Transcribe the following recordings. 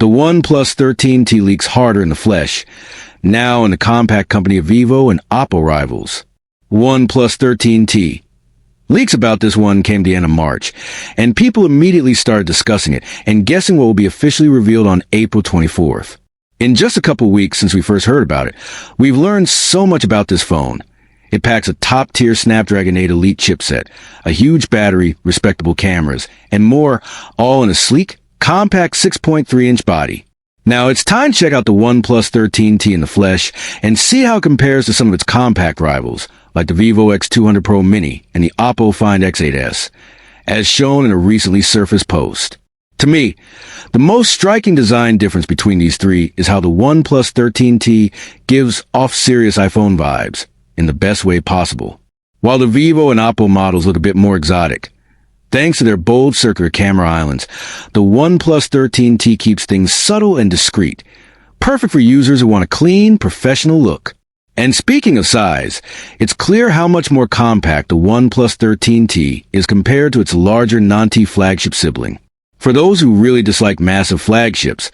The OnePlus 13T leaks harder in the flesh, now in the compact company of Vivo and Oppo rivals. OnePlus 13T. Leaks about this one came the end of March, and people immediately started discussing it and guessing what will be officially revealed on April 24th. In just a couple weeks since we first heard about it, we've learned so much about this phone. It packs a top-tier Snapdragon 8 Elite chipset, a huge battery, respectable cameras, and more, all in a sleek, compact 6.3-inch body. Now, it's time to check out the OnePlus 13T in the flesh and see how it compares to some of its compact rivals, like the Vivo X200 Pro Mini and the Oppo Find X8s, as shown in a recently surfaced post. To me, the most striking design difference between these three is how the OnePlus 13T gives off serious iPhone vibes, in the best way possible, while the Vivo and Oppo models look a bit more exotic. Thanks to their bold circular camera islands, the OnePlus 13T keeps things subtle and discreet, perfect for users who want a clean, professional look. And speaking of size, it's clear how much more compact the OnePlus 13T is compared to its larger non-T flagship sibling. For those who really dislike massive flagships,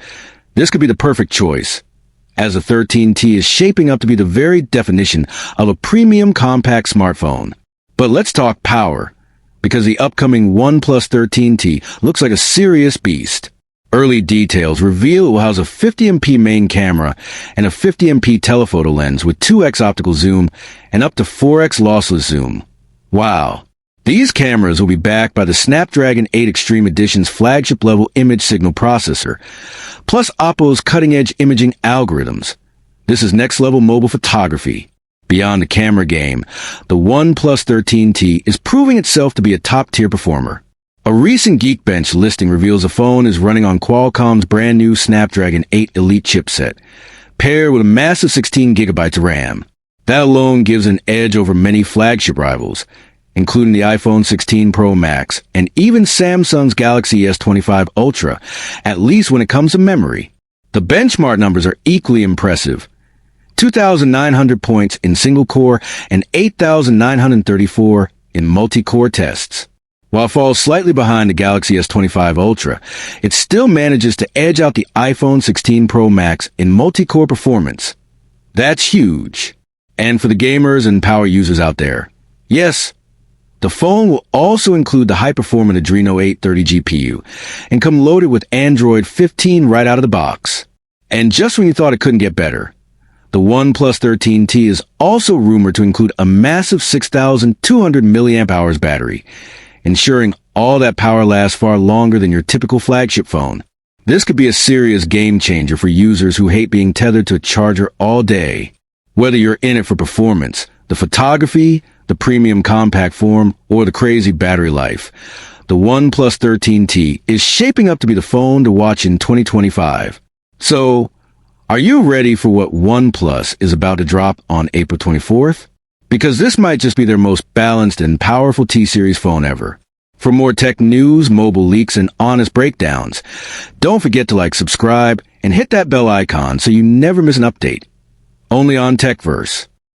this could be the perfect choice, as the 13T is shaping up to be the very definition of a premium compact smartphone. But let's talk power, because the upcoming OnePlus 13T looks like a serious beast. Early details reveal it will house a 50MP main camera and a 50MP telephoto lens with 2x optical zoom and up to 4x lossless zoom. Wow. These cameras will be backed by the Snapdragon 8 Extreme Edition's flagship-level image signal processor, plus Oppo's cutting-edge imaging algorithms. This is next-level mobile photography. Beyond the camera game, the OnePlus 13T is proving itself to be a top-tier performer. A recent Geekbench listing reveals the phone is running on Qualcomm's brand-new Snapdragon 8 Elite chipset, paired with a massive 16 gigabytes of RAM. That alone gives an edge over many flagship rivals, including the iPhone 16 Pro Max and even Samsung's Galaxy S25 Ultra, at least when it comes to memory. The benchmark numbers are equally impressive. 2,900 points in single-core and 8,934 in multi-core tests. While it falls slightly behind the Galaxy S25 Ultra, it still manages to edge out the iPhone 16 Pro Max in multi-core performance. That's huge. And for the gamers and power users out there, yes, the phone will also include the high-performant Adreno 830 GPU and come loaded with Android 15 right out of the box. And just when you thought it couldn't get better, the OnePlus 13T is also rumored to include a massive 6,200 mAh battery, ensuring all that power lasts far longer than your typical flagship phone. This could be a serious game-changer for users who hate being tethered to a charger all day. Whether you're in it for performance, the photography, the premium compact form, or the crazy battery life, the OnePlus 13T is shaping up to be the phone to watch in 2025. So, are you ready for what OnePlus is about to drop on April 24th? Because this might just be their most balanced and powerful T-Series phone ever. For more tech news, mobile leaks, and honest breakdowns, don't forget to subscribe, and hit that bell icon so you never miss an update. Only on TechVerse.